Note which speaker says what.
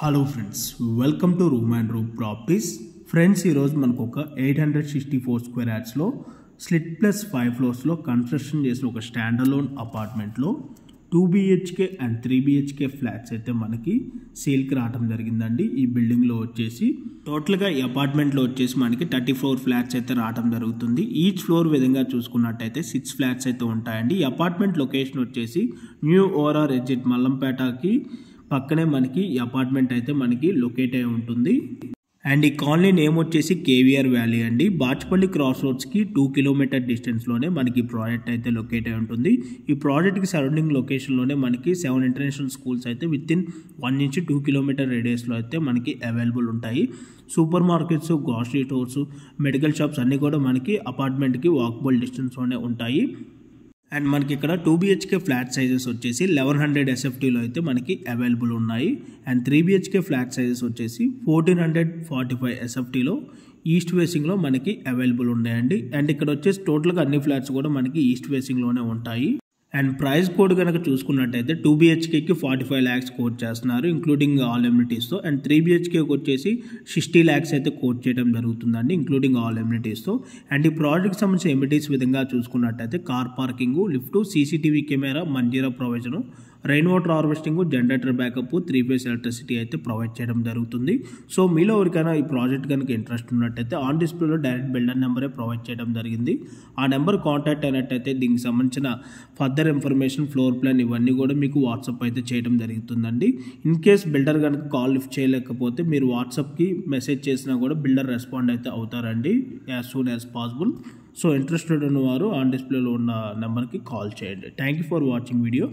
Speaker 1: Hello friends, welcome to room and room properties. Friends, ఈరోజు మనకు ఒక 864 స్క్వేర్ యార్డ్స్లో స్లిట్ ప్లస్ 5 ఫ్లోర్స్లో కన్స్ట్రక్షన్ చేసిన ఒక స్టాండర్లోన్ అపార్ట్మెంట్లో 2 BHK అండ్ 3 BHK ఫ్లాట్స్ అయితే మనకి సేల్కి రావడం జరిగిందండి. ఈ బిల్డింగ్లో వచ్చేసి టోటల్గా ఈ అపార్ట్మెంట్లో వచ్చేసి మనకి 34 ఫ్లాట్స్ అయితే రావడం జరుగుతుంది. ఈచ్ ఫ్లోర్ విధంగా చూసుకున్నట్టయితే 6 ఫ్లాట్స్ అయితే ఉంటాయండి. ఈ అపార్ట్మెంట్ లొకేషన్ వచ్చేసి న్యూ ఓఆర్ఆర్ ఎగ్జిట్ మల్లంపేటకి పక్కనే మనకి ఈ అపార్ట్మెంట్ అయితే మనకి లొకేట్ అయి ఉంటుంది. అండ్ ఈ కాలనీ నేమ్ వచ్చేసి కేవీఆర్ వ్యాలీ అండి. బాచ్పల్లి క్రాస్ రోడ్స్కి 2 కిలోమీటర్ డిస్టెన్స్లోనే మనకి ప్రాజెక్ట్ అయితే లొకేట్ అయి ఉంటుంది. ఈ ప్రాజెక్ట్కి సరౌండింగ్ లొకేషన్లోనే మనకి 7 ఇంటర్నేషనల్ స్కూల్స్ అయితే వితిన్ 1 నుంచి 2 కిలోమీటర్ రేడియస్లో అయితే మనకి అవైలబుల్ ఉంటాయి. Super markets, grocery stores, medical shops అన్నీ కూడా మనకి అపార్ట్మెంట్కి వాకబుల్ డిస్టెన్స్లోనే ఉంటాయి. అండ్ మనకి ఇక్కడ 2 BHK ఫ్లాట్ సైజెస్ వచ్చేసి 1100 SFTలో అయితే మనకి అవైలబుల్ ఉన్నాయి. అండ్ 3 BHK ఫ్లాట్ సైజెస్ వచ్చేసి 1445 SFTలో ఈస్ట్ ఫేసింగ్లో మనకి అవైలబుల్ ఉన్నాయండి. అండ్ ఇక్కడ వచ్చేసి టోటల్గా అన్ని ఫ్లాట్స్ కూడా మనకి ఈస్ట్ ఫేసింగ్లోనే ఉంటాయి. అండ్ ప్రైస్ కోడ్ కనుక చూసుకున్నట్టయితే 2 BHKకి 45 lakhs కోట్ చేస్తున్నారు, ఇంక్లూడింగ్ ఆల్ ఎమ్యూనిటీస్తో. అండ్ 3 BHKకి వచ్చేసి 60 lakhs అయితే కోట్ చేయడం జరుగుతుందండి, ఇంక్లూడింగ్ ఆల్ ఎమ్యూనిటీస్తో. అండ్ ఈ ప్రాజెక్ట్కి సంబంధించిన ఎమ్యూనిటీస్ విధంగా చూసుకున్నట్టయితే car parking, lift, CCTV camera, Manjira provision, rain water harvesting, generator backup, 3 phase electricity అయితే ప్రొవైడ్ చేయడం జరుగుతుంది. సో మీలో ఎవరికైనా ఈ ప్రాజెక్ట్ కనుక ఇంట్రెస్ట్ ఉన్నట్టయితే ఆన్ డిస్ప్లేలో డైరెక్ట్ బిల్డర్ నెంబరే ప్రొవైడ్ చేయడం జరిగింది. ఆ నెంబర్ కాంటాక్ట్ అయినట్టయితే దీనికి సంబంధించిన ఫర్దర్ ఇన్ఫర్మేషన్, ఫ్లోర్ ప్లాన్ ఇవన్నీ కూడా మీకు వాట్సాప్ అయితే చేయడం జరుగుతుందండి. ఇన్ కేస్ బిల్డర్ కనుక కాల్ లిఫ్ట్ చేయలేకపోతే మీరు వాట్సాప్కి మెసేజ్ చేసినా కూడా బిల్డర్ రెస్పాండ్ అయితే అవుతారండి as soon as possible. So interested ఉన్నవారు ఆన్ డిస్ప్లేలో ఉన్న నెంబర్కి కాల్ చేయండి. Thank you for watching video.